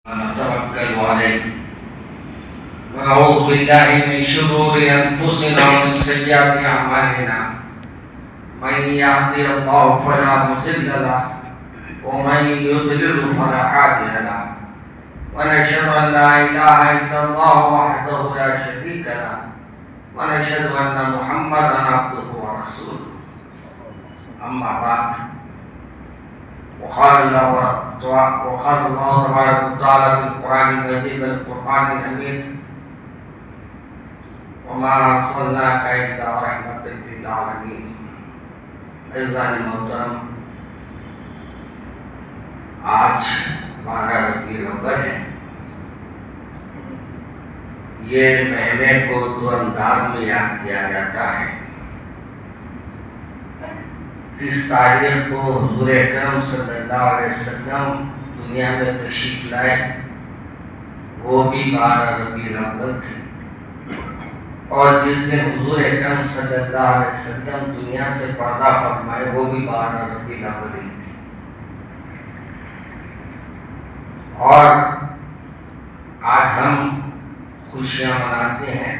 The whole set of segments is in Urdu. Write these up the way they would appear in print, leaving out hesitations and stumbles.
ونتوكل عليه ونعوذ بالله من شرور أنفسنا ومن سيئات أعمالنا من يهدي الله فلا مضل له ومن يضلل فلا هادي له ونشهد أن لا إله إلا الله وحده لا شريك له ونشهد أن محمدا عبده ورسوله أما بعد وقال الله تبارك وتعالى في القرآن المجيد والفرقان الحميد وما أرسلناك إلا رحمة للعالمين. عزیزان محترم، آج 12 ربیع الاول ہے. یہ مہینے کو دو انداز میں یاد کیا جاتا ہے. جس تاریخ کو حضور اکرم صلی اللہ علیہ وسلم دنیا میں تشریف لائے وہ بھی 12 ربیع الاول تھی، اور جس دن حضور اکرم صلی اللہ علیہ وسلم دنیا سے پردہ فرمائے وہ بھی 12 ربیع الاول ہی تھی. اور آج ہم خوشیاں مناتے ہیں،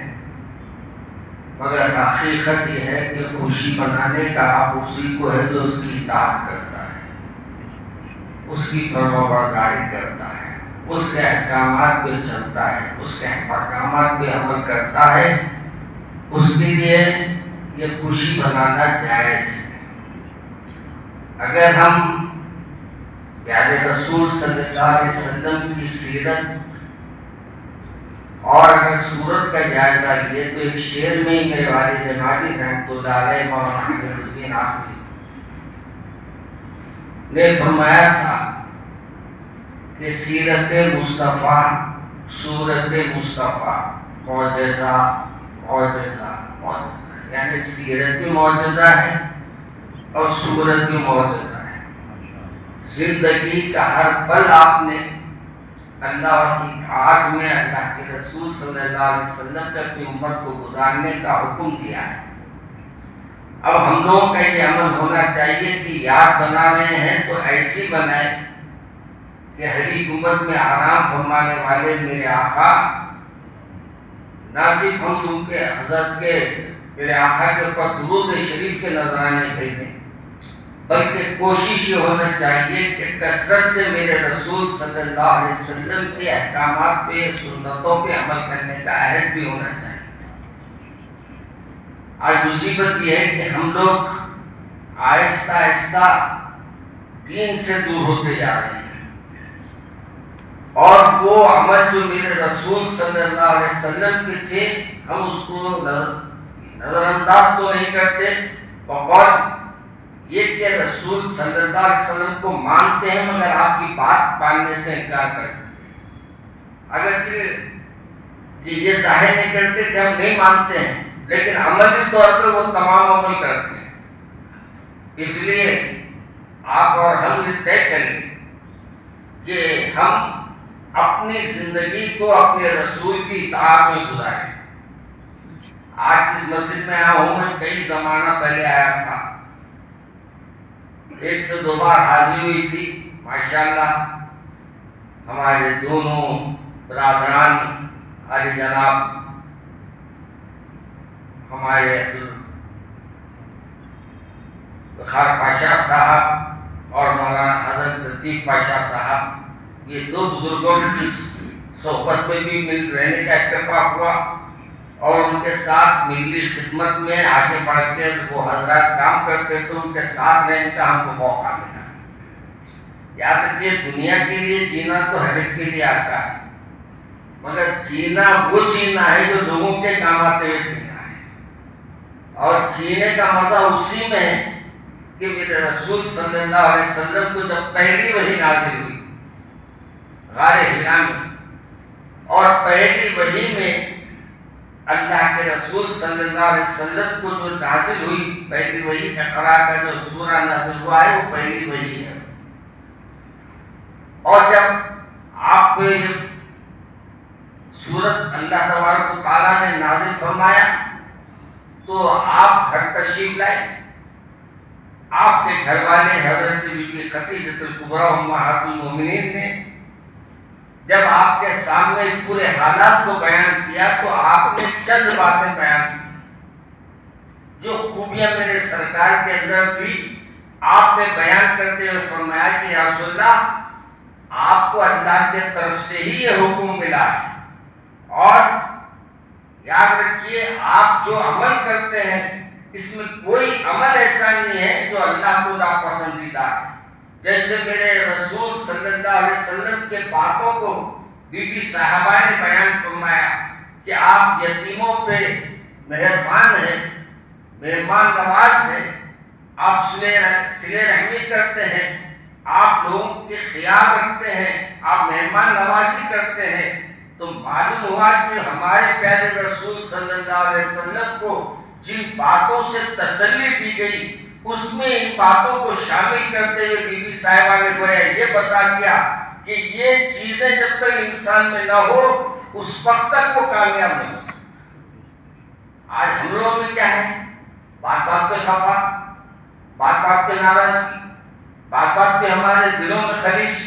مگر حقیقت یہ ہے کہ خوشی منانے کا حق اسی کو ہے جو اس کی اطاعت کرتا ہے، اس کی فرمانبرداری کرتا ہے، اس کے احکامات پہ چلتا ہے، اس کے احکامات پہ عمل کرتا ہے. اس کے لیے یہ خوشی منانا جائز ہے. اگر ہم پیارے رسول صلی اللہ علیہ وسلم کی سیرت اور اگر صورت کا جائزہ لیے تو ایک شعر میں ہی میرے والد ماجد رحمۃ اللہ علیہ مولانا حامد الدین آخری نے فرمایا تھا کہ سیرت مصطفیٰ صورت مصطفیٰ معجزہ معجزہ معجزہ، یعنی سیرت بھی معجزہ ہے اور صورت بھی معجزہ ہے. زندگی کا ہر پل آپ نے اللہ کی اطاعت میں اللہ کے رسول صلی اللہ علیہ وسلم نے اپنی امت کو گزارنے کا حکم دیا ہے. اب ہم لوگوں کا یہ عمل ہونا چاہیے کہ یاد بنا رہے ہیں تو ایسی بنائے کہ ہر ایک امت میں آرام فرمانے والے میرے آقا نہ صرف ہم ان کے حضرت کے میرے آقا کے اوپر درود شریف کے نذرانے بھیجیں، بلکہ کوشش یہ ہونا چاہیے کہ کثرت سے میرے رسول صلی اللہ علیہ وسلم کے احکامات پہ سنتوں پہ عمل کرنے کا عہد بھی ہونا چاہیے. آج مصیبت یہ ہے کہ ہم لوگ آہستہ آہستہ دین سے دور ہوتے جا رہے ہیں، اور وہ عمل جو میرے رسول صلی اللہ علیہ وسلم کے تھے ہم اس کو نظر انداز تو نہیں کرتے، بقول یہ کہ رسول صلی اللہ علیہ وسلم کو مانتے ہیں مگر آپ کی بات ماننے سے انکار کرتے ہیں. اگرچہ کہ یہ ظاہر نہیں کرتے کہ ہم نہیں مانتے ہیں، لیکن عملی طور پہ وہ تمام عمل کرتے ہیں. اس لیے آپ اور ہم یہ طے کریں کہ ہم اپنی زندگی کو اپنے رسول کی اطاعت میں گزاریں. آج جس مسجد میں آیا ہوں میں کئی زمانہ پہلے آیا تھا، 1 سے 2 بار حاضری ہوئی تھی. ماشاءاللہ ہمارے دونوں برادران علی جناب ہمارے بخار پاشا صاحب اور مولانا حضرت لطیف پاشا صاحب، یہ 2 بزرگوں کی صحبت میں بھی مل رہنے کا اتفاق ہوا، اور ان کے ساتھ ملی خدمت میں آگے بڑھ کے وہ حضرات کام کرتے تو ان کے ساتھ رہنے کا ہم کو موقع ملا. یاد رکھیے دنیا کے لیے جینا تو ہر ایک کے لیے آتا ہے، مگر جینا وہ جینا ہے جو لوگوں کے کام آتے ہوئے جینا ہے. اور جینے کا مزہ اسی میں ہے کہ میرے رسول صلی اللہ علیہ وسلم کو جب پہلی وحی نازل ہوئی غار حرا میں، اور پہلی وحی میں اللہ کے رسول صلی اللہ علیہ وسلم کو جو نازل ہوئی پہلی وحی اقرا کا جو سورہ نازل ہوا ہے وہ پہلی وحی ہے. اور جب آپ کو یہ سورت اللہ تبارک و تعالیٰ نے نازل فرمایا تو آپ گھر تشریف لائے. آپ کے گھر والے حضرت بی بی خدیجہ الکبریٰ امہات المومنین نے جب آپ کے سامنے پورے حالات کو بیان کیا تو آپ نے چند باتیں بیان کی جو خوبیاں میرے سرکار کے اندر تھی، آپ نے بیان کرتے ہوئے فرمایا کہ یا رسول اللہ، آپ کو اللہ کے طرف سے ہی یہ حکم ملا ہے، اور یاد رکھیے آپ جو عمل کرتے ہیں اس میں کوئی عمل ایسا نہیں ہے جو اللہ کو ناپسندیدہ ہے۔ جیسے میرے رسول صلی اللہ علیہ وسلم کے باتوں کو بی بی صاحبہ نے بیان فرمایا کہ آپ یتیموں پہ مہربان ہیں، مہمان نواز ہیں، آپ صلہ رحمی کرتے ہیں، آپ لوگوں کے خیال رکھتے ہیں، آپ مہمان نوازی کرتے ہیں، تو معلوم ہوا کہ ہمارے پیارے رسول صلی اللہ علیہ وسلم کو جن باتوں سے تسلی دی گئی اس میں ان باتوں کو شامل کرتے ہوئے بی بی صاحبہ نے گویا یہ بتا دیا کہ یہ چیزیں جب تک انسان میں نہ ہو اس وقت تک وہ کامیاب نہیں ہو سکتا۔ آج ہم لوگوں میں کیا ہے؟ بات بات پہ خفا، بات بات پہ ناراضگی، بات بات پہ ہمارے دلوں میں خلیش،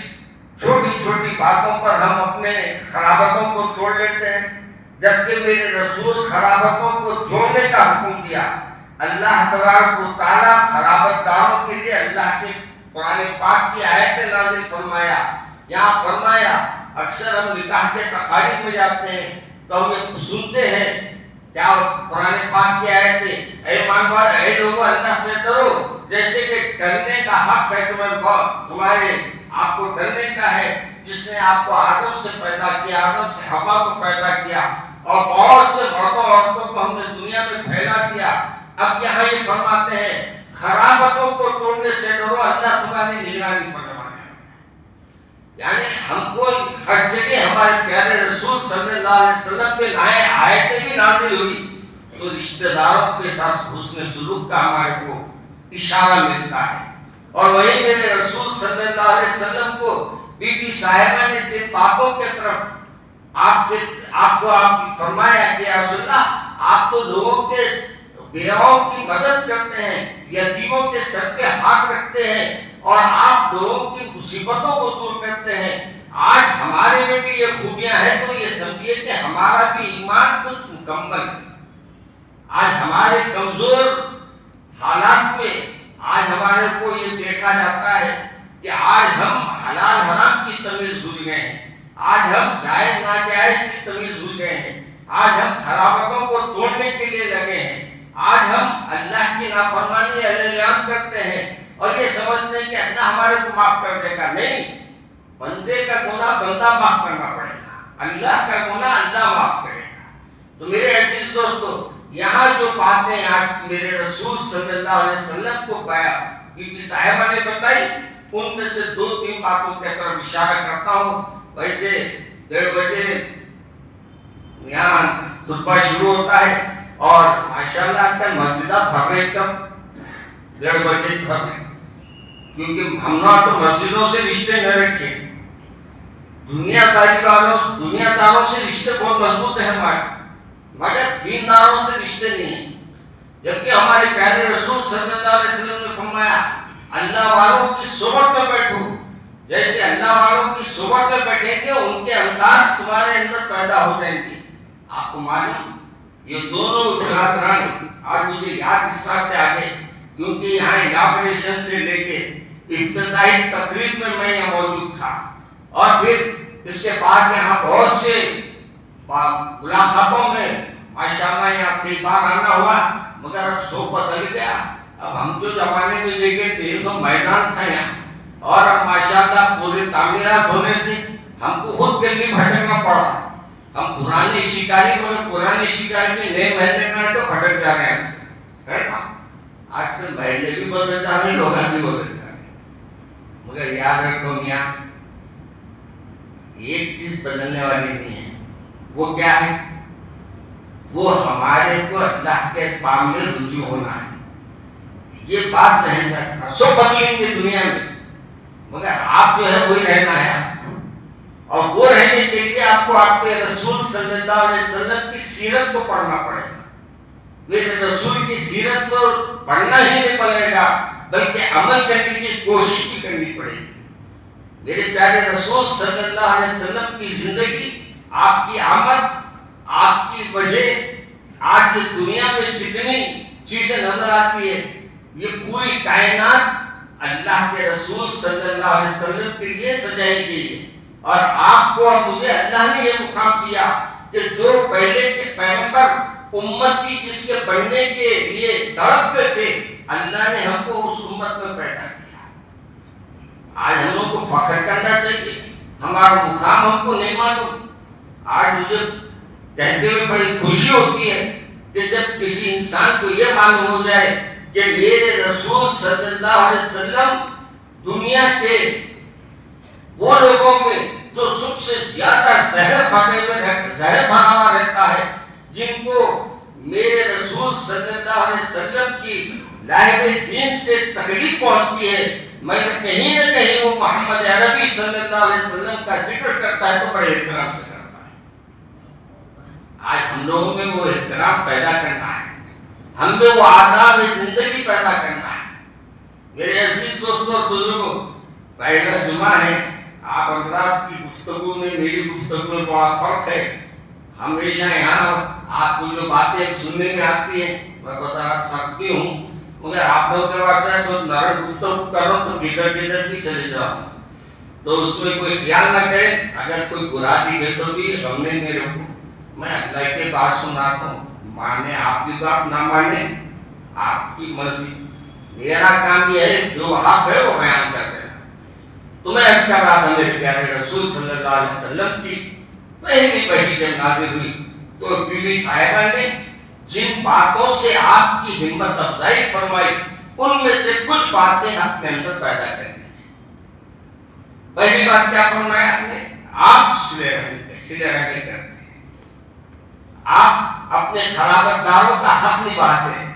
چھوٹی چھوٹی باتوں پر ہم اپنے خرابتوں کو توڑ لیتے ہیں، جبکہ میرے رسول خرابتوں کو جوڑنے کا حکم دیا۔ اللہ تبارک و تعالیٰ خرابت داروں کے لیے اللہ کے قرآن پاک کی آیت نازل فرمایا۔ یہاں فرمایا اکثر ہم نکاح کے تقاریب میں جاتے ہیں تو ہم یہ سنتے ہیں کیا قرآن پاک کی آیت ہے، اے ایمان والو، اے لوگو اللہ سے ڈرو جیسے کہ ڈرنے کا حق ہے تمہارے، آپ کو ڈرنے کا ہے جس نے آپ کو آدم سے پیدا کیا، آدم سے حوا کو پیدا کیا، اور بہت سے مردوں عورتوں کو ہم نے دنیا میں پھیلا دیا۔ اب یہاں یہ فرماتے ہیں خرابتوں کو توڑنے سے ڈرو، اللہ تمہاری نگرانی فرمانے۔ یعنی ہم کو ہر جگہ ہمارے پیارے رسول صلی اللہ علیہ وسلم پہ نئے آیتیں بھی نازل ہوئی تو رشتہ داروں کے ساتھ حسن سلوک کا ہمارے کو اشارہ ملتا ہے۔ اور وہی میرے رسول صلی اللہ علیہ وسلم کو بی بی صاحبہ نے جن باتوں کے طرف آپ کو فرمایا کہ یا رسول اللہ، آپ تو لوگوں کے بیواؤں کی مدد کرتے ہیں، یتیموں کے سر پہ ہاتھ رکھتے ہیں، اور آپ لوگوں کی مصیبتوں کو دور کرتے ہیں۔ آج ہمارے میں بھی یہ خوبیاں ہیں تو یہ سمجھیے کہ ہمارا بھی ایمان کچھ مکمل ہے۔ آج ہمارے کمزور حالات میں آج ہمارے کو یہ دیکھا جاتا ہے کہ آج ہم حلال حرام کی تمیز بھول گئے ہیں، آج ہم جائز ناجائز کی تمیز بھول گئے ہیں، آج ہم خرابتوں کو توڑنے کے لیے لگے ہیں، آج ہم اللہ کی نافرمانی اعلان کرتے ہیں اور یہ سمجھتے ہیں کہ اللہ ہمارے کو معاف کر دے گا۔ نہیں، بندے کا گناہ بندہ معاف کرنا پڑے گا، اللہ کا گناہ اللہ معاف کرے گا۔ تو میرے عزیز دوستو، یہاں جو باتیں آج میرے رسول صلی اللہ علیہ وسلم کو بی بی صاحبہ نے بتائی، ان میں سے 2-3 باتوں کی طرف اشارہ کرتا ہوں۔ ویسے 1:30 بجے یہاں خطبہ شروع ہوتا ہے اور ماشاءاللہ آج کل مسجدہ بھر رہے، کب 1:30 بجے بھر رہے، کیونکہ ہم نے تو مسجدوں سے رشتے نہ رکھے، دنیا داروں سے رشتے بہت مضبوط ہیں ہمارے، مگر دینداروں سے رشتے نہیں ہیں۔ جبکہ ہمارے پیارے رسول صلی اللہ علیہ وسلم نے فرمایا اللہ والوں کی صحبت میں بیٹھو، جیسے اللہ والوں کی صحبت میں بیٹھیں گے ان کے انداز تمہارے اندر پیدا ہو جائیں گے۔ آپ کو معلوم یہ دونوں برادران آج مجھے یاد اس طرح سے آگے، کیونکہ یہاں اناگوریشن سے لے کے افتتاحی تقریب میں میں یہاں موجود تھا، اور پھر اس کے بعد یہاں بہت سے ملاقاتوں میں ماشاءاللہ یہاں کئی بار آنا ہوا، مگر اب سو بدل گیا۔ اب ہم جو زمانے میں دیکھے تھے تو میدان تھا یہاں، اور اب ماشاءاللہ پورے تعمیرات ہونے سے ہم کو خود دلی بھٹکنا پڑا۔ ہم پرانے شکاری میں نئے محلے میں تو بھٹک جا رہے ہیں، آج کل محلے بھی بدل جا رہے ہیں، لوگ بھی بدل جا رہے ہیں، مگر یاد رکھو میاں ایک چیز بدلنے والی نہیں ہے، وہ کیا ہے؟ وہ ہمارے کو اللہ کے پام میں رجوع ہونا ہے۔ یہ بات ذہن میں رکھنا، سب بدلیں گے دنیا میں، مگر آپ جو ہے وہی رہنا ہے، اور وہ رہنے کے لیے آپ کو آپ کے رسول صلی اللہ علیہ وسلم کی سیرت کو پڑھنا پڑے گا۔ میرے رسول کی سیرت کو پڑھنا ہی نہیں پڑے گا، بلکہ عمل کرنے کی کوشش بھی کرنی پڑے گی۔ میرے پیارے رسول صلی اللہ علیہ وسلم کی زندگی، آپ کی آمد، آپ کی وجہ آج یہ دنیا میں جتنی چیزیں نظر آتی ہے، یہ پوری کائنات اللہ کے رسول صلی اللہ علیہ وسلم کے لیے سجائی گئی ہے۔ اور آپ کو اور مجھے اللہ نے یہ مقام دیا کہ جو پہلے کے پیغمبر امتی جس کے بننے کے لیے تڑپتے تھے، اللہ نے ہم کو اس امت میں پیدا کیا۔ آج ہم لوگ کو فخر کرنا چاہیے، ہمارا مقام ہم کو نہیں معلوم۔ آج مجھے کہتے ہوئے بڑی خوشی ہوتی ہے کہ جب کسی انسان کو یہ معلوم ہو جائے کہ میرے رسول صلی اللہ علیہ وسلم دنیا کے وہ لوگوں میں جو سب سے زیادہ زہر بھرا ہوا رہتا ہے، جن کو میرے رسول صلی اللہ علیہ وسلم کی لاہب دین سے تکلیف پہنچتی ہے، میں کہیں نہ کہیں وہ محمد عربی صلی اللہ علیہ وسلم کا ذکر کرتا ہے تو بڑے احترام سے کرتا ہے۔ آج ہم لوگوں میں وہ احترام پیدا کرنا ہے، ہم میں وہ آداب زندگی پیدا کرنا ہے۔ میرے عزیز دوستوں اور بزرگوں، پہلا جمعہ ہے، آپ اندراز کی گفتگو میں میری گفتگو میں بڑا فرق ہے۔ ہمیشہ یہاں آپ کو جو باتیں سننے میں آتی ہیں میں بتا سکتی ہوں، مگر آپ لوگوں کے پاس ہے تو نرم گفتگو کرو تو کدھر بھی چلے جاؤ، تو اس میں کوئی خیال نہ کرے، اگر کوئی برا دکھے تو بھی غم میں میرے کو، میں اللہ کی بات سناتا ہوں، مانے آپ کی بات نہ مانے آپ کی مرضی، میرا کام یہ ہے جو حق ہے وہ بیان کر دینا۔ تو میں اس کا بات میرے پیارے رسول صلی اللہ علیہ وسلم کی پہلی وحی جب نازل ہوئی تو بیوی صاحبہ نے جن باتوں سے آپ کی ہمت افزائی فرمائی، ان میں سے کچھ باتیں اپنے اندر پیدا کرنی چاہیے۔ پہلی بات کیا فرمایا آپ نے؟ آپ صلح رحمی کرتے ہیں، آپ اپنے خلافت داروں کا حق نبھاتے ہیں،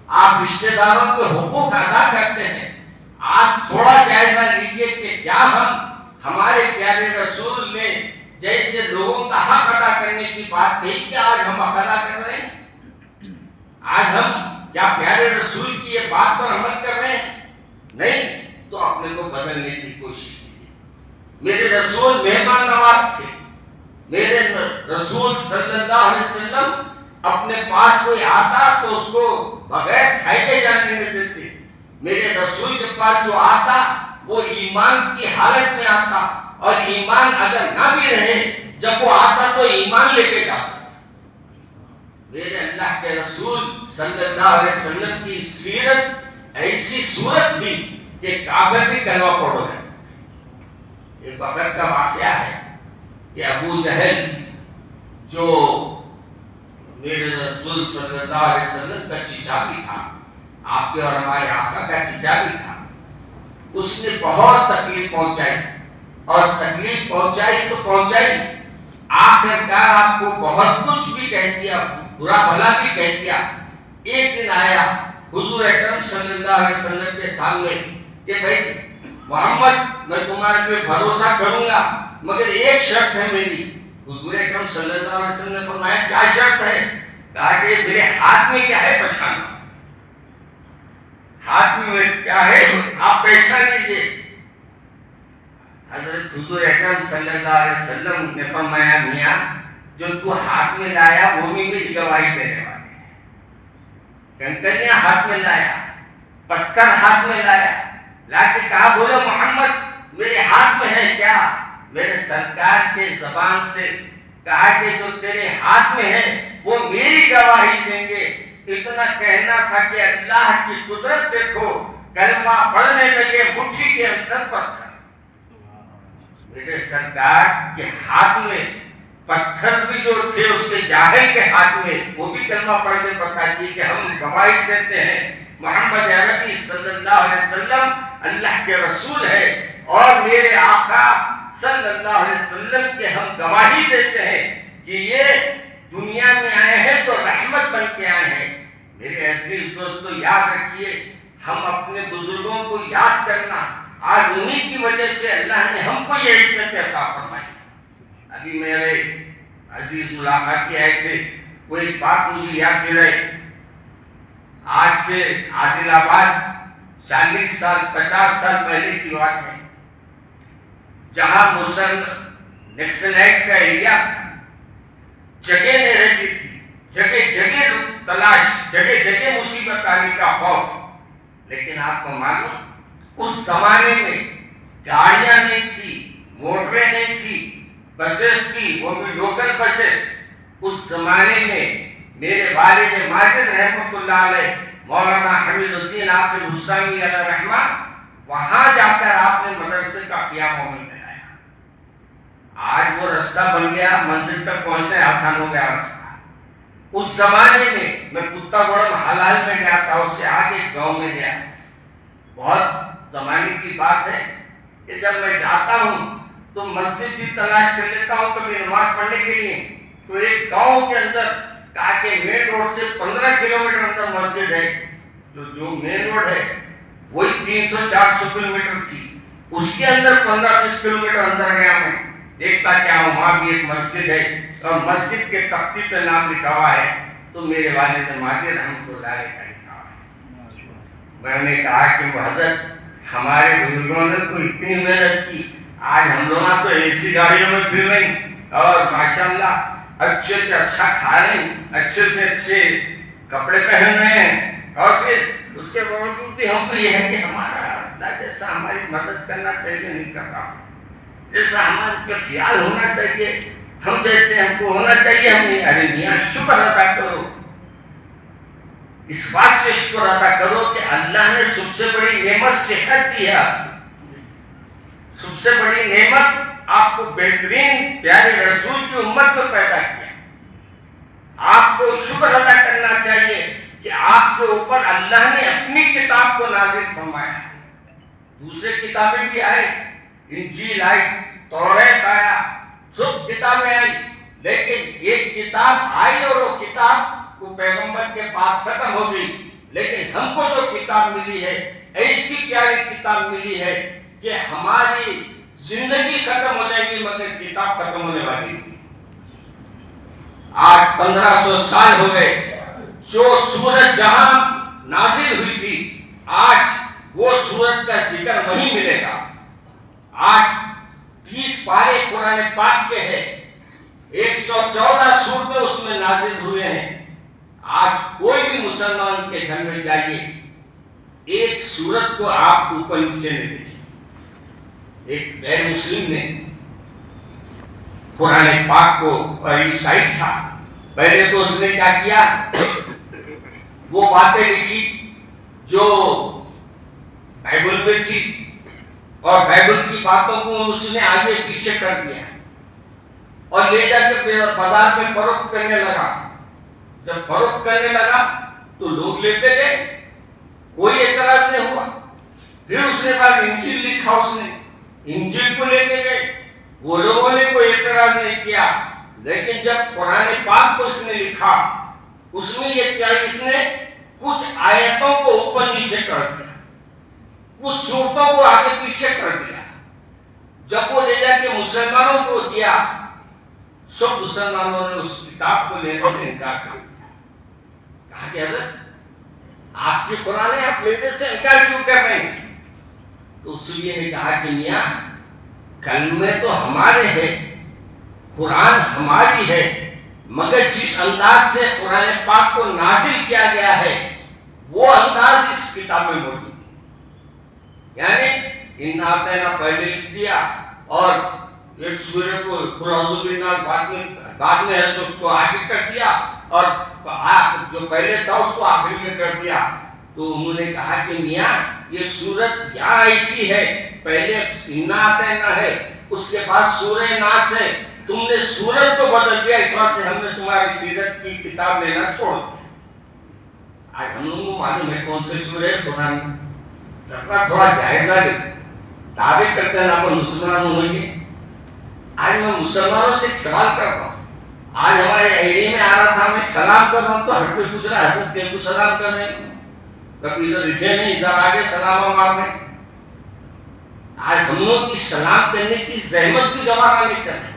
آپ رشتہ داروں کے حقوق ادا کرتے ہیں۔ آج تھوڑا جائزہ لیجئے کہ کیا ہمارے پیارے رسول نے جیسے لوگوں کا حق ادا کرنے کی بات کہی کہ آج ہم حق ادا کر رہے ہیں؟ آج ہم کیا پیارے رسول کی یہ بات پر عمل کر رہے ہیں؟ نہیں، تو اپنے کو بدلنے کی کوشش کیجیے۔ میرے رسول مہمان نواز تھے، میرے رسول صلی اللہ علیہ وسلم اپنے پاس کوئی آتا تو اس کو بغیر کھائے کے جانے نہیں دیتے۔ میرے رسول کے پاس جو آتا وہ ایمان کی حالت میں آتا، اور ایمان اگر نہ بھی رہے جب وہ آتا تو ایمان لے کے جاتا۔ میرے اللہ کے رسول صلی اللہ علیہ وسلم کی سیرت ایسی صورت تھی کہ کافر بھی کلمہ پڑھ رہے تھے۔ ایک وقت کا واقعہ ہے کہ ابو جہل جو میرے رسول صلی اللہ علیہ وسلم کا چچا بھی تھا، آپ کے اور ہمارے آقا کا چچا بھی تھا، اس نے بہت تکلیف پہنچائی، اور تکلیف پہنچائی تو پہنچائی، آخرکار آپ کو بہت کچھ بھی کہہ دیا، برا بھلا بھی کہہ دیا۔ ایک دن آیا حضور اکرم صلی اللہ علیہ وسلم کے سامنے کہ بھائی محمد، میں تمہارے پہ بھروسہ کروں گا مگر ایک شرط ہے میری۔ حضور اکرم صلی اللہ علیہ وسلم نے فرمایا کیا شرط ہے؟ کہا کہ میرے ہاتھ میں کیا ہے پہچانا، ہاتھ میں کیا ہے آپ پہچان لیجیے۔ حضرت حضور اکرم صلی اللہ علیہ وسلم نے فرمایا میاں جو تو ہاتھ میں لایا وہ بھی میری گواہی دینے والے ہیں۔ کنکریاں ہاتھ میں لایا، پتھر ہاتھ میں لایا، لا کے کہا بولو محمد میرے ہاتھ میں ہے کیا؟ میرے سرکار کے زبان سے کہا کہ جو تیرے ہاتھ میں ہے وہ میری گواہی دیں گے۔ اتنا کہنا تھا کہ اللہ کی قدرت دیکھو، کلمہ پڑھنے لگے، مٹھی کے اندر پتھر۔ میرے سرکار کے ہاتھ میں پتھر بھی جو تھے اس کے جاہل کے ہاتھ میں، وہ بھی کلمہ پڑھ کے بتا دیے کہ ہم گواہی دیتے ہیں محمد عربی صلی اللہ علیہ وسلم اللہ کے رسول ہے، اور میرے آقا صلی اللہ علیہ وسلم کے ہم گواہی دیتے ہیں کہ یہ دنیا میں آئے ہیں تو رحمت بن کے آئے ہیں۔ میرے عزیز دوستو یاد رکھیے، ہم اپنے بزرگوں کو یاد کرنا، آج انہی کی وجہ سے اللہ نے ہم کو یہ عزت عطا فرمائی۔ ابھی میرے عزیز ملاقاتی آئے تھے، وہ ایک بات مجھے یاد دلائے۔ آج سے عادل آباد 40 سال 50 سال پہلے کی بات ہے، جہاں نیکسلائٹ کا ایریا تھا، جگہ نہیں رہتی تھی، جگہ جگہ تلاش، جگہ جگہ مصیبت آنے کا خوف. لیکن آپ کو معلوم اس زمانے میں گاڑیاں نہیں تھی، موٹریں نہیں تھی، بسز تھی، وہ بھی لوکل بسز. اس زمانے میں میرے والد ماجد رحمۃ اللہ علیہ، مولانا حمید الدین عاقل حسانی علیہ رحمہ، وہاں جا کر آپ نے مدرسے کا قیام عمل میں لایا. آج وہ رستہ بن گیا، منزل تک پہنچنے آسان ہو گیا رستہ. اس زمانے میں کتا گوڑم حلال میں گیا تھا، اس سے آگے گاؤں میں گیا. بہت زمانے کی بات ہے کہ جب میں جاتا ہوں تو مسجد بھی تلاش کر لیتا ہوں کبھی نماز پڑھنے کے لیے. تو ایک گاؤں کے اندر کہا کہ مین روڈ سے 15 کلومیٹر اندر مسجد ہے. جو مین روڈ ہے وہی 300-400 کلومیٹر تھی، اس کے اندر 15-20 کلومیٹر اندر گیا. میں دیکھتا کیا وہاں بھی ایک مسجد ہے اور مسجد کے تختی پہ نام لکھا ہوا ہے تو میرے والد ماجد رحمۃ اللہ علیہ کا لکھا ہوا ہے. میں نے کہا کہ حضرت ہمارے بزرگوں نے تو اتنی محنت کی، آج ہم لوگ تو ایسی گاڑیوں میں پھر رہے ہیں اور ماشاءاللہ اچھے سے اچھا کھا رہے ہیں، اچھے سے اچھے کپڑے پہن رہے ہیں. اور پھر اس کے باوجود بھی ہم کو یہ ہے کہ ہمارا اللہ جیسا ہماری مدد کرنا چاہیے نہیں کر رہا، جیسا ہمارے پہ خیال ہونا چاہیے، ہم جیسے ہم کو ہونا چاہیے ہم نہیں. ارے میاں شکر ادا کرو، اس بات سے شکر ادا کرو کہ اللہ نے سب سے بڑی نعمت صحت دی ہے. سب سے بڑی نعمت آپ کو بہترین پیارے رسول کی امت میں پیدا کیا. آپ کو شکر ادا کرنا چاہیے کہ آپ کے اوپر اللہ نے اپنی کتاب کو نازل فرمایا. دوسرے کتابیں بھی آئے، انجیل آئی، توریت آیا، سب کتابیں آئی، لیکن ایک کتاب آئی اور وہ کتاب وہ پیغمبر کے بعد ختم ہو گئی. لیکن ہم کو جو کتاب ملی ہے ایسی پیاری کتاب ملی ہے کہ ہماری زندگی ختم ہو جائے گی مگر کتاب ختم ہونے والی نہیں. آج 1500 سال ہو گئے جو سورت جہاں نازل ہوئی تھی، آج وہ سورت کا ذکر نہیں ملے گا. آج 30 پارے قرآن پاک کے ہیں، 114 سورتیں اس میں نازل ہوئے ہیں. آج کوئی بھی مسلمان کے گھر میں جائیے، ایک سورت کو آپ اوپر نیچے نہیں دیکھیں. ایک غیر مسلم نے قرآن پاک کو عیسائی تھا، پہلے تو اس نے کیا کیا، وہ باتیں لکھی جو بائبل میں تھی اور بائبل کی باتوں کو اس نے آگے پیچھے کر دیا اور لے جا کے بازار میں فروخت کرنے لگا. جب فروخت کرنے لگا تو لوگ لیتے گئے، کوئی اعتراض نہیں ہوا. پھر اس نے بعد انجیل لکھا، اس نے انجیل کو لے کے گئے، وہ لوگوں نے کوئی اعتراض نہیں کیا. لیکن جب قرآن پاک کو اس نے لکھا، اس میں یہ کیا، اس نے کچھ آیتوں کو اوپر نیچے کر دیا، کچھ صورتوں کو آگے پیچھے کر دیا. جب وہ لے جا کے مسلمانوں کو دیا، سب مسلمانوں نے اس کتاب کو لینے سے انکار کر دیا. کہا کہ حضرت آپ کی قرآن ہے، آپ لینے سے انکار کیوں کر رہے ہیں؟ تو اس لیے نے کہا کہ میاں کلمے تو ہمارے ہیں، قرآن ہماری ہے، مگر جس انداز سے قرآن پاک کو نازل کیا گیا ہے وہ انداز اس کتاب میں موجود ہے. یعنی ان آتینا پہلے لکھ دیا اور ایک سورہ کو قل اعوذ بالناس بعد میں ہے تو اس کو آگے کر دیا اور جو پہلے تھا اس کو آخری میں کر دیا. تو انہوں نے کہا کہ میاں یہ سورت یہاں ایسی ہے، پہلے انا آتینا ہے، اس کے بعد سورہ ناس ہے، تم نے سورت کو بدل دیا، اس وجہ سے ہم نے تمہاری سیرت کی کتاب لینا چھوڑ دیا. آج ہم لوگوں کو معلوم ہے کون سے سورہ قرآن، ذرا تھوڑا جائزہ لے. دعوے کرتے ہیں آپ مسلمان ہونے کے. آج میں مسلمانوں سے ایک سوال کر رہا ہوں، آج ہمارے ایریے میں آ رہا تھا، میں سلام کر رہا ہوں تو ہر کوئی پوچھ رہا ہے حضرت کیا کو سلام کر رہے ہیں، کبھی ادھر لکھے نہیں، ادھر آگے سلام مارنے. آج ہم لوگ کی سلام کرنے کی زحمت بھی گوارا نہیں کر رہے.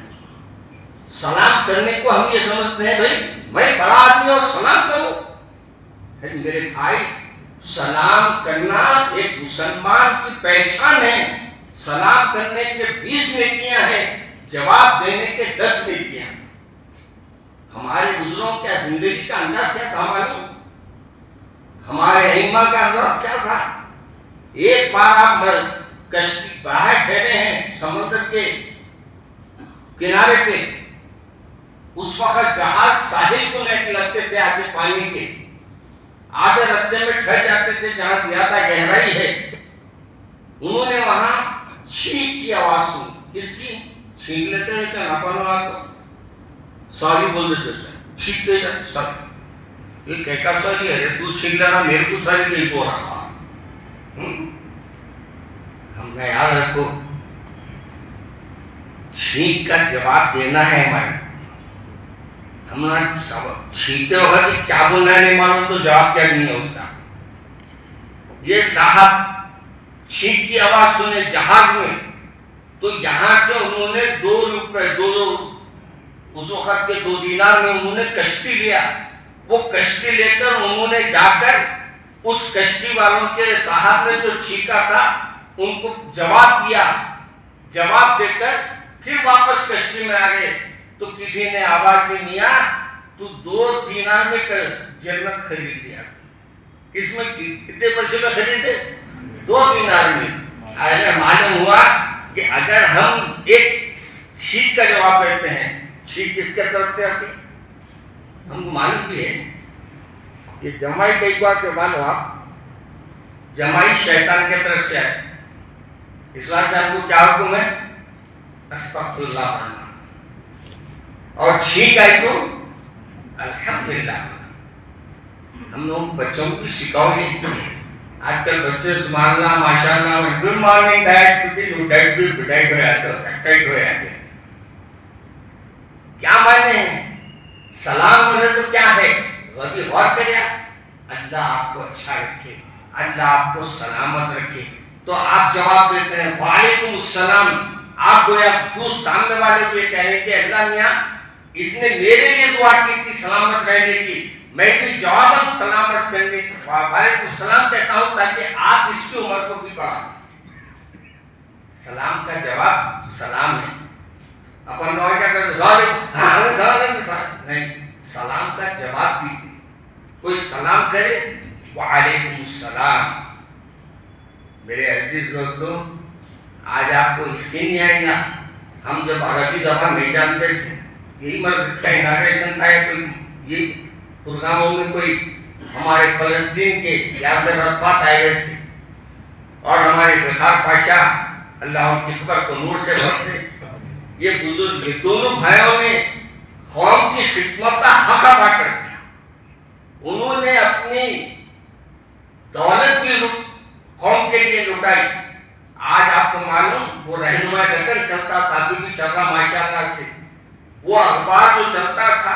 سلام کرنے کو ہم یہ سمجھتے ہیں بھائی میں بڑا آدمی اور سلام کروں. میرے بھائی سلام کرنا ایک مسلمان کی پہچان ہے. سلام کرنے کے 20 نیکیاں ہیں، جواب دینے کے 10 نیکیاں ہیں۔ ہمارے بزرگوں کیا زندگی کا انداز کیا تھا معلوم؟ ہمارے ائمہ کا انداز کیا تھا؟ ایک بار آپ کشتی باہر ٹھہرے ہیں سمندر کے کنارے پہ، اس وقت جہاز ساحل کو نہیں لگتے تھے آگے پانی کے، آدھے رستے میں ٹھہر جاتے تھے جہاں زیادہ گہرائی ہے۔ انہوں نے وہاں چھینک کی آواز سنی۔ کس کی؟ چھینک لیتے ہیں کیا ناپنوا کو سوری بول دیتے تھے، چھینکتے جاتے سوری، یہ کہتا سوری ہے تو چھینک لینا، میرے کو سوری نہیں بول رہا۔ ہم نے یاد رکھو چھینک کا جواب دینا ہے ہمارے، ہم نے چھینکتے ہوگا کہ کیا بولنا ہے نہیں معلوم تو جواب کیا نہیں ہے اس کا۔ یہ صاحب چھینک کی آواز سنے جہاز میں، تو یہاں سے انہوں نے 2 روپے اس وقت کے 2 دینار میں انہوں نے کشتی لیا۔ وہ کشتی لے کر انہوں نے جا کر اس کشتی والوں کے صاحب نے جو چھینکا تھا ان کو جواب دیا، جواب دے کر پھر واپس کشتی میں آ گئے۔ تو کسی نے آواز دی میاں تو 2 دینار میں جنت خرید لیا۔ کس میں کتنے پیسے میں خریدے؟ 2 دینار میں۔ اگر معلوم ہوا کہ اگر ہم ایک چھینک کا جواب دیتے ہیں، چھینک کس کے طرف سے آتی؟ ہم کو معلوم بھی ہے یہ جمائی کئی بار کے معلوم آپ جمائی شیطان کے طرف سے آتی، اس وجہ سے ہم کو کیا حکم ہے؟ استغفر اللہ پڑھنا، اور چھینک آئی تو الحمدللہ۔ ہم لوگ بچوں کو سکھاؤ نہیں، آج کل بچے سبحان اللہ ماشاء اللہ گڈ مارننگ ڈیڈ، ڈیڈ بھی ڈیڈ ہو جاتے ہو جاتے۔ کیا معنی ہے؟ سلام بولے تو کیا ہے؟ غور کرے، اللہ آپ کو اچھا رکھے، اللہ آپ کو سلامت رکھے، تو آپ جواب دیتے ہیں وعلیکم السلام۔ آپ گویا دوست سامنے والے کو یہ کہنے کہ اللہ میاں اس نے میرے لیے دعا کی تھی سلامت رہنے کی، میں بھی جواباً سلامت کرنے وعلیکم السلام کہتا ہوں تاکہ آپ اس کی عمر کو بھی بڑھا دیں۔ سلام کا جواب سلام ہے۔ اپن لوگ کیا کرتے نہیں، سلام کا جواب دیجیے۔ کوئی سلام کرے وعلیکم السلام۔ میرے عزیز دوستوں، آج آپ کو یقین نہیں آئے گا، ہم جب عربی زبان نہیں جانتے تھے، یہی مسجد کا اناگریشن تھا، کوئی یہ پروگراموں میں کوئی ہمارے فلسطین کے یاسر عرفات آئے ہوئے تھے، اور ہمارے بخار پاشا اللہ ان کی فکر کو نور سے بھرتے، یہ بزرگ دونوں بھائیوں نے قوم کی خدمت کا حق ادا کر دیا۔ انہوں نے اپنی دولت بھی قوم کے لیے لٹائی۔ آج آپ کو معلوم وہ رہنما دکن چلتا تھا، ابھی بھی چل رہا ماشاء اللہ سے، وہ اخبار جو چلتا تھا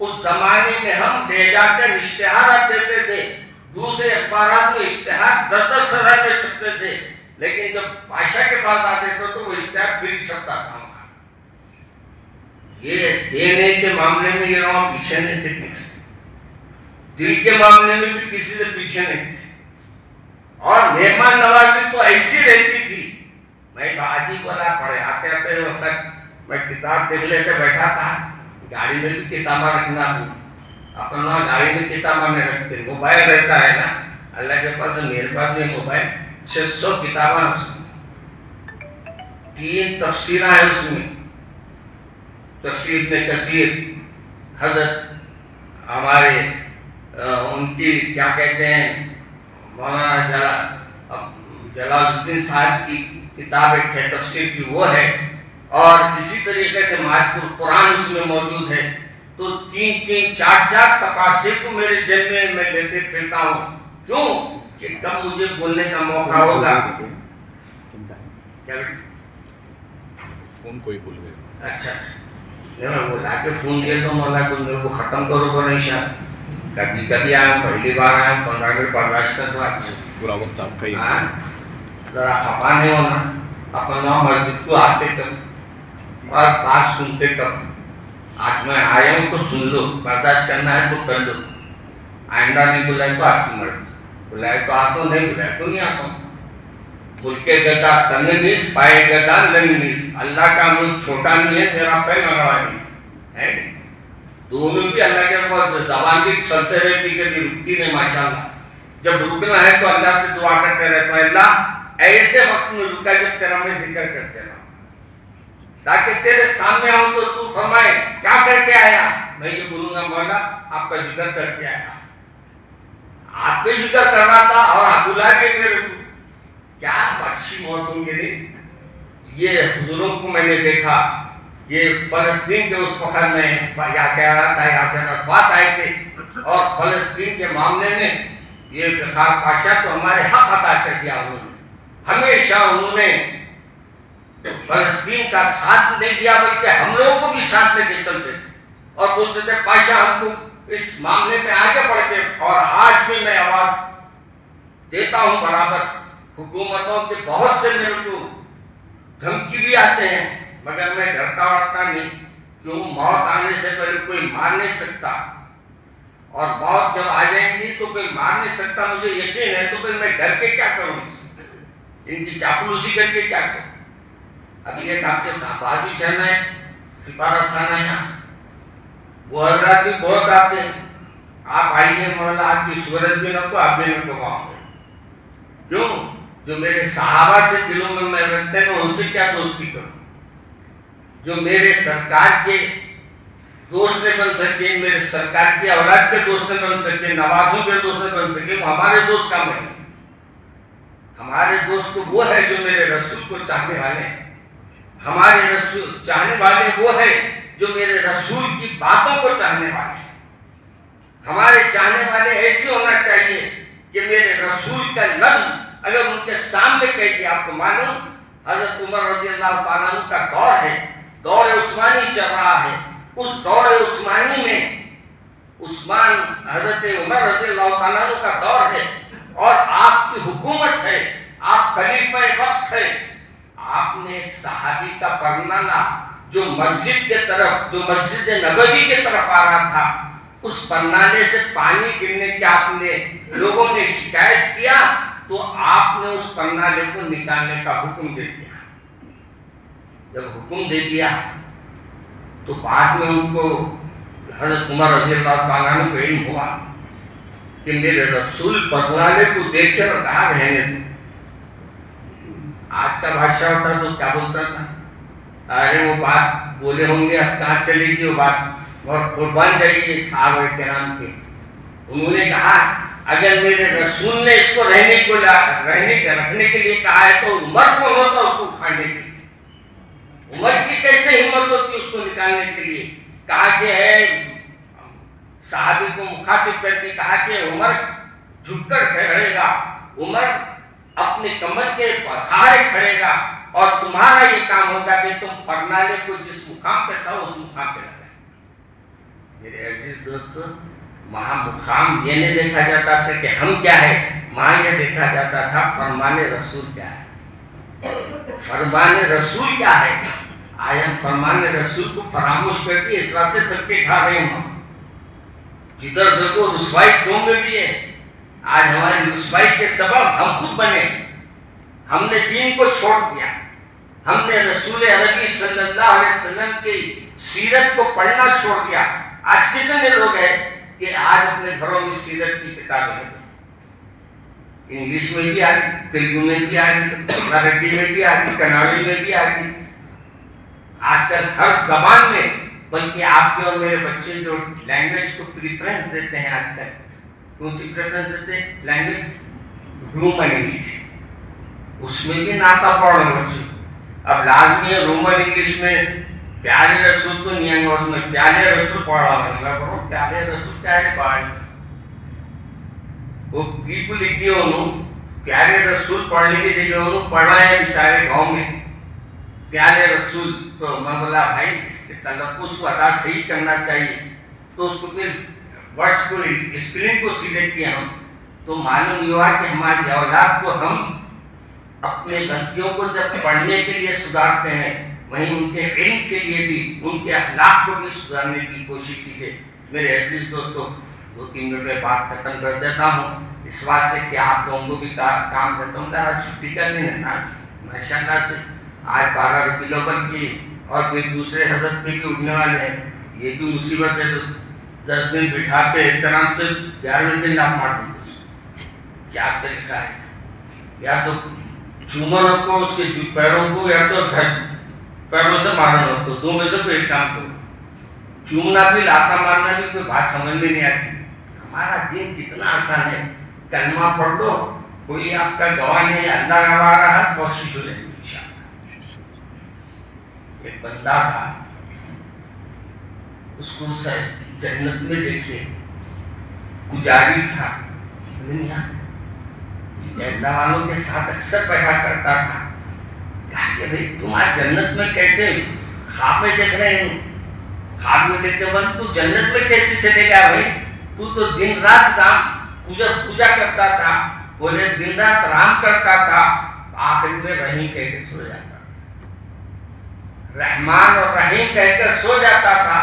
اس زمانے میں ہم لے جا کر اشتہارات دیتے تھے، دوسرے اخبارات میں اشتہار 10-10 ہزار میں چھپتے تھے، لیکن جب بادشاہ کے پاس آتے تھے تو وہ اشتہار فری چھپتا تھا۔ یہ دینے کے معاملے میں یہ لوگ پیچھے نہیں تھے، کسی دل کے معاملے میں بھی کسی سے پیچھے نہیں تھے، اور مہمان نوازی تو ایسی رہتی تھی۔ میں باجی بولا پڑھے آتے وقت میں کتاب دیکھ لے کے بیٹھا تھا، گاڑی میں بھی کتابیں رکھنا بھی، اپن وہاں گاڑی میں کتابیں نہیں رکھتے، موبائل رہتا ہے نا، اللہ کے پاس میرے پاس بھی موبائل 600 کتابیں اس میں، 3 تفسیریں ہیں اس میں، تفسیر ابن کثیر، حضرت ہمارے ان کی کیا کہتے ہیں مولانا جلال الدین صاحب کی کتاب ایک ہے تفسیر کی، وہ ہے، اور اسی طریقے سے معرفت القرآن اس میں موجود ہے۔ تو 3-3 4-4 تفاسیر کو میرے ذہن میں میں لیتے پھرتا ہوں، کیوں کہ کب مجھے بولنے کا موقع ہوگا۔ کیا فون کوئی بھول گئے؟ اچھا میں بولا کہ فون دے تو مولا کو میرے کو ختم کرو تو نہیں شاید، کبھی کبھی آیا ہوں، پہلی بار آیا ہوں، 15 منٹ برداشت کر دو، پورا وقت آپ کا ہی ذرا خفا نہیں ہونا۔ اپن وہاں مسجد کو آتے کب اور بات سنتے کب؟ آج میں آیا ہوں تو سن لو، برداشت کرنا ہے تو کر لو، آئندہ نہیں بلائے تو آپ کی مرضی، بلائے تو آتا ہوں، نہیں بلائے تو نہیں آتا ہوں۔ ملک گدا تنگنیس پائے گدا لنگنیس. اللہ کا ملک چھوٹا نہیں ہے, میرا پہ لگا نہیں ہے. دونوں بھی اللہ کے پاس زبان بھی چلتے رہتی, کبھی رکتی نہیں. ماشاءاللہ جب رکنا ہے تو اللہ سے دعا کرتے رہتا ہے, اللہ ایسے وقت میں رکا جب تیرا میں ذکر کرتے رہا, تاکہ تیرے سامنے آؤں تو تو فرمائے کیا کر کے آیا. میں یہ بولوں گا مولا آپ کا ذکر کر کے آیا, آپ پہ ذکر کر رہا تھا اور آپ بلا کے میرے کو. کیا اچھی موت ہوں گی. یہ حضوروں کو میں نے دیکھا, یہ فلسطین کے اس وقت میں یا کہہ رہا تھا یاسر عرفات آئے تھے اور فلسطین کے معاملے میں یہ بخار پاشا تو ہمارے حق عطا کر دیا. انہوں نے ہمیشہ انہوں نے فلسطین کا ساتھ نہیں دیا, بلکہ ہم لوگوں کو بھی ساتھ لے کے چلتے تھے اور بولتے تھے پاشا ہم کو اس معاملے میں آگے بڑھ کے. اور آج بھی میں آواز دیتا ہوں برابر. حکومتوں کے بہت سے میرے کو دھمکی بھی آتے ہیں, مگر میں ڈرتا ورتا نہیں, کیوں موت آنے سے پہلے کوئی مار نہیں سکتا, اور موت جب آ جائیں گی تو کوئی مار نہیں سکتا, مجھے یقین ہے. تو پھر میں ڈر کے کیا کروں, ان کی چاپلوسی کر کے کیا کروں. ابھی ایک آپ کے بازو چلنا ہے سفارت خانہ یہاں, وہ حضرات بھی بہت آتے ہیں, آپ آئیے مولانا آپ کی صورت بھی نہ کو آپ بھی نہ کو وہاں. کیوں جو میرے صحابہ سے دلوں میں میں رکھتے ہیں ان سے کیا دوستی کروں. جو میرے سرکار کے دوست نے بن سکے, میرے سرکار کی اولاد کے دوست نے بن سکے, نوازوں کے دوست نے بن سکے, وہ ہمارے دوست کا نہیں. ہمارے دوست تو وہ ہے جو میرے رسول کو چاہنے والے ہیں. ہمارے رسول چاہنے والے وہ ہے جو میرے رسول کی باتوں کو چاہنے والے ہیں. ہمارے چاہنے والے ایسے ہونا چاہیے کہ میرے رسول کا لفظ اگر ان کے سامنے کہہ دیا. آپ کو معلوم حضرت عمر رضی اللہ تعالیٰ عنہ کا دور ہے, دور عثمانی چل رہا ہے. اس دور عثمانی میں عثمان حضرت عمر رضی اللہ تعالیٰ عنہ کا دور ہے اور آپ کی حکومت ہے, آپ خلیفہ وقت ہے. آپ نے ایک صحابی کا پرنالہ جو مسجد کے طرف, جو مسجد نبوی کے طرف آ رہا تھا, اس پرنالے سے پانی گرنے کے آپ نے لوگوں نے شکایت کیا تو آپ نے اس پرنالے کو نکالنے کا حکم دے دیا. جب حکم دے دیا تو بعد میں ان کو حضرت عمر رضی اللہ تعالیٰ عنہ کو علم ہوا کہ میرے رسول پرنالے کو دیکھے اور کہا رہنے دو. آج کا بادشاہ ہوتا تو کیا بولتا تھا, ارے وہ بات بولے ہوں گے اب کہاں چلے گی وہ بات, اور قربان جائیے صحابہ کرام کے. انہوں نے کہا اگر میرے رسول نے اس کو رکھنے کے لیے کہا ہے تو عمر کو ہوتا اس کو کھانے کے لیے. عمر کی کیسے ہمت ہوتی اس کو نکالنے کے لیے. کہا کہ ہے صحابی کو مخاطب کر کے کہا کہ عمر جھک کر کھڑے گا, عمر اپنے کمر کے سہارے کھڑے گا, اور تمہارا یہ کام ہوگا کہ تم پرنالے کو جس مقام پہ تھا اس مقام پہ لگائیں. میرے عزیز دوستو, وہاں مقام یہ نہیں دیکھا جاتا تھا کہ ہم کیا ہے, وہاں یہ دیکھا جاتا تھا فرمان رسول کیا ہے. فرمان رسول کیا ہے. آج ہم فرمان رسول کو فراموش کر کے اس طرح سے تھک کے کھا رہے ہیں. جدھر دیکھو رسوائی کیوں ملی ہے. آج ہماری رسوائی کے سبب ہم خود بنے. ہم نے دین کو چھوڑ دیا, ہم نے رسول عربی صلی اللہ علیہ وسلم کی سیرت کو پڑھنا چھوڑ دیا. آج کتنے لوگ ہیں کہ آج اپنے گھروں میں سیرت کی کتابیں ہیں, انگلش میں بھی آ گئی, تیلگو میں بھی آ گئی, مراٹھی میں بھی آ گئی, کناڑی میں بھی آ گئی. آج کل ہر زبان میں, بلکہ آپ کے اور میرے بچے جو لینگویج کو پریفرنس دیتے ہیں آج کل, کون سی پریفرنس دیتے ہیں لینگویج, رومن انگلش. اس میں بھی ناتا پڑھنا بچے. اب لازمی ہے رومن انگلش میں پیارے رسول تو نہیں آئیں گے, اس میں پیارے رسول پڑھا ہوگا. بڑھو پیارے رسول کیا ہے پڑھا, وہ کو لکھ دیے انہوں پیارے رسول پڑھنے کی جگہ انہوں پڑھا ہے بیچارے گاؤں میں پیارے رسول. تو میں بولا بھائی اس کے تلفظ کو ادا صحیح کرنا چاہیے, تو اس کو پھر ورڈس کو اسپیلنگ کو سیدھے کیا ہم, تو معلوم یہ ہوا کہ ہماری اولاد کو ہم اپنے غلطیوں کو جب پڑھنے کے لیے سدھارتے ہیں, وہیں ان کے علم کے لیے بھی, ان کے اخلاق کو بھی سدھارنے کی کوشش کی ہے. میرے عزیز دوستو, 2-3 منٹ میں بات ختم کر دیتا ہوں، اس بات سے کہ آپ لوگوں کو بھی کام کرتا ہوں. آج چھٹی کا دن ہے نا، ماشاء اللہ سے آج 12 ربیع الاول کی اور پھر دوسرے حضرت کے بھی اٹھنے والے ہیں. یہ بھی مصیبت ہے تو 10 دن بٹھا کے احترام سے 11ویں دن آپ مار دیتے. کیا طریقہ ہے؟ یا تو چومن کو اس کے پیروں کو، یا تو پیروں سے مارنا کو، دو میں سے کوئی ایک کام کرو. چومنا بھی لاتا مارنا بھی کوئی بات سمجھ میں نہیں آتی. ہمارا دین کتنا آسان ہے. کلمہ پڑھ لو، کوئی آپ کا گواہ نہیں، اللہ گواہ رہا، کوشش ہو جائے گی انشاءاللہ. ایک بندہ تھا، اس کو جنت میں دیکھیے پجاری تھا، اللہ والوں کے ساتھ اکثر بیٹھا کرتا تھا. کہا کہ بھئی تم آج جنت میں کیسے؟ خواب میں دیکھ رہے ہیں. خواب میں دیکھتے بند تو جنت میں کیسے چلے گا بھائی؟ تو دن رات رام پوجا کرتا تھا، بولے دن رات رام کرتا تھا، آخر میں رحیم کہہ کے سو جاتا تھا، رحمان اور رحیم کہہ کر سو جاتا تھا.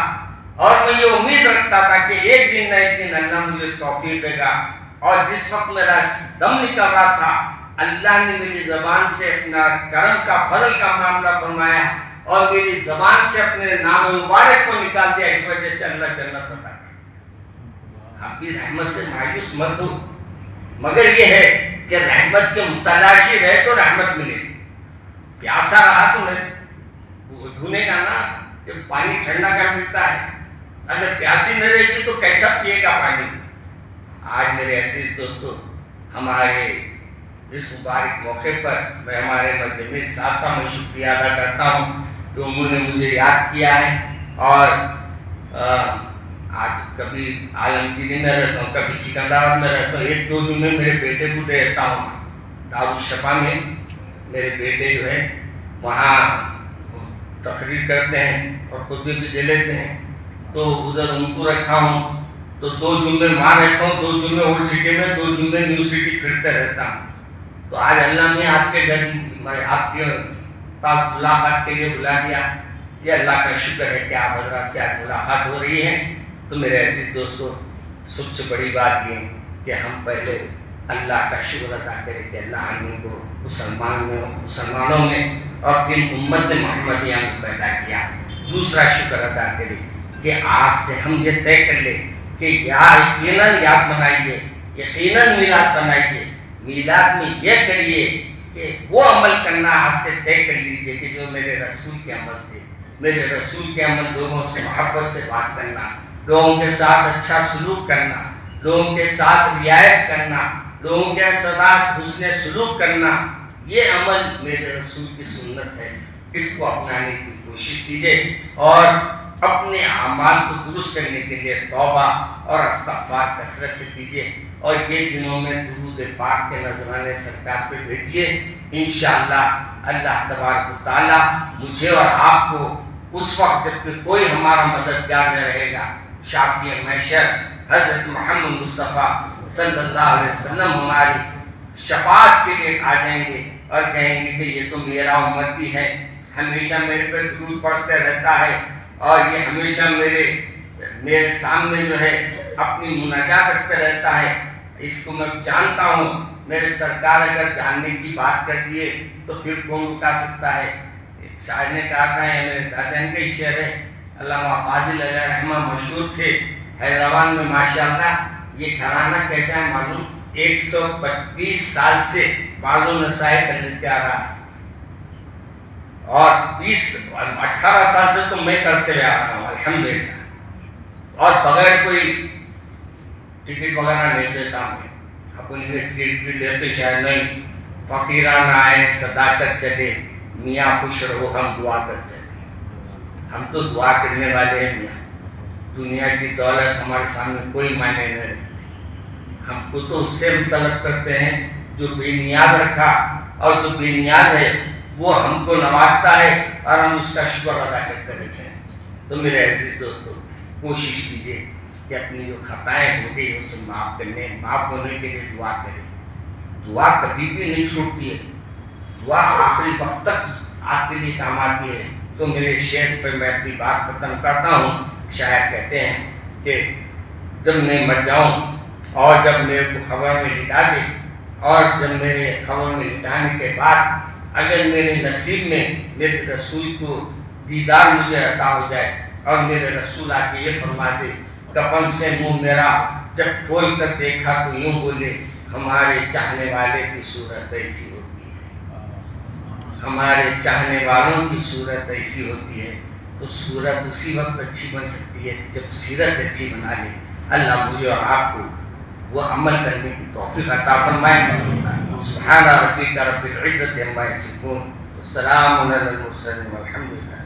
اور میں یہ امید رکھتا تھا کہ ایک دن نہ ایک دن اللہ مجھے توفیق دے گا. اور جس وقت میرا دم نکل رہا تھا، اللہ نے میری زبان سے اپنا کرم کا فضل کا معاملہ فرمایا اور میری زبان سے اپنے نام مبارک کو نکال دیا. اس وجہ سے اللہ جنت عطا کر. آپ بھی رحمت سے مایوس مت ہو، مگر یہ ہے کہ رحمت کے متلاشی رہے تو رحمت ملے گی. پیاسا رہا تو ڈھونڈے گا نا کہ پانی ٹھنڈا کر دیتا ہے. اگر پیاسی نہ رہے گی تو کیسا پیے گا پانی؟ آج میرے عزیز دوستو، ہمارے اس مبارک موقع پر میں ہمارے مجمع صاحب کا میں شکریہ ادا کرتا ہوں کہ انہوں نے مجھے یاد کیا ہے. اور آج کبھی عالمگیری میں رہتا ہوں، کبھی سکندرآباد میں رہتا ہوں. 1-2 جمعے میرے بیٹے کو دے دیتا ہوں. دارالشفا میں میرے بیٹے جو ہے وہاں تقریر کرتے ہیں اور خطبے بھی دے لیتے ہیں، تو ادھر ان کو رکھا ہوں. تو 2 جمعے وہاں رہتا ہوں، 2 جمعے اولڈ سٹی میں، 2 جمعے نیو سٹی پھرتے رہتا ہوں. تو آج اللہ نے آپ کے گھر میں آپ کے پاس ملاقات کے لیے بلا دیا. یہ اللہ کا شکر ہے کہ آپ حضرات سے آج ملاقات ہو رہی ہے. تو میرے عزیز دوستو، سب سے بڑی بات یہ کہ ہم پہلے اللہ کا شکر ادا کریں کہ اللہ نے کو مسلمانوں میں اور پھر امت محمدیہ میں پیدا کیا. دوسرا شکر ادا کریں کہ آج سے ہم یہ طے کر لیں کہ یقیناً یاد بنائیے، یقیناً میلاد بنائیے. میلاد میں یہ کریے کہ وہ عمل کرنا آج سے طے کر لیجیے کہ جو میرے رسول کے عمل تھے. میرے رسول کے عمل لوگوں سے محبت سے بات کرنا، لوگوں کے ساتھ اچھا سلوک کرنا، لوگوں کے ساتھ رعایت کرنا، لوگوں کے ساتھ حسن سلوک کرنا. یہ عمل میرے رسول کی سنت ہے. اس کو اپنانے کی کوشش کیجیے اور اپنے اعمال کو درست کرنے کے لیے توبہ اور استغفار کثرت سے کیجیے. اور یہ دنوں میں درود پاک کے نذرانے سرکار پہ بھیجیے. انشاءاللہ اللہ تبارک و تعالیٰ مجھے اور آپ کو اس وقت جب کہ کوئی ہمارا مددگار نہ رہے گا، شافی محشر حضرت محمد مصطفیٰ صلی اللہ علیہ وسلم ہماری شفاعت کے لیے آ جائیں گے اور کہیں گے کہ یہ تو میرا امتی ہے، ہمیشہ میرے پہ درود پڑھتے رہتا ہے اور یہ ہمیشہ میرے سامنے جو ہے اپنی مناجات کرتے رہتا ہے. اس کو میں جانتا ہوں. میرے سرکار اگر جاننے کی بات کر دیے تو پھر کون رکا سکتا ہے. ایک شاعر نے کہا تھا، میرے دادان کا ہی شعر ہے، علامہ فاضل علیہ رحمہ مشہور تھے حیدرآباد میں ماشاءاللہ. یہ گھرانہ کیسا ہے معلوم؟ 125 سال سے بازو نسائے کرتے آ رہا ہے اور 18 سال سے تو میں کرتے ہوئے آ رہا ہوں الحمدللہ. اور بغیر کوئی ٹکٹ وغیرہ نہیں دیتا ہوں. اپنی ٹکٹ بھی لیتے شاید نہیں. فقیران آئے صداقت چلے، میاں خوش رہو ہم دعا کر چلے. ہم تو دعا کرنے والے ہیں میاں. دنیا کی دولت ہمارے سامنے کوئی معنی نہیں رکھتی. ہم کو تو اس سے طلب کرتے ہیں جو بے نیاز رکھا، اور جو بے نیاز ہے وہ ہم کو نوازتا ہے اور ہم اس کا شکر ادا کرتے رہتے ہیں. تو میرے عزیز دوستو، کوشش کیجیے کہ اپنی جو خطائیں ہو گئی اسے معاف ہونے کے لیے دعا کریں. دعا کبھی بھی نہیں چھوٹتی ہے. دعا آخری وقت تک آپ کے لیے کام آتی ہے. تو میرے شعر پہ میں اپنی بات ختم کرتا ہوں. شاعر کہتے ہیں کہ جب میں مر جاؤں اور جب میرے کو خبر میں لٹا دے، اور جب میرے خبر میں لٹانے کے بعد اگر میرے نصیب میں میرے رسول کو دیدار مجھے عطا ہو جائے اور میرے رسول آ کے یہ فرما دے، کفن سے منہ میرا جب کھول کر دیکھا تو یوں بولے ہمارے چاہنے والے کی صورت ایسی ہوتی ہے، ہمارے چاہنے والوں کی صورت ایسی ہوتی ہے، تو صورت اسی وقت اچھی بن سکتی ہے جب سیرت اچھی بنا لے۔ اللہ مجھے اور آپ کو وہ عمل کرنے کی توفیق عطا فرمائے۔ سبحان ربک رب العزت عما یصفون، والسلام علی المرسلین والحمد للہ۔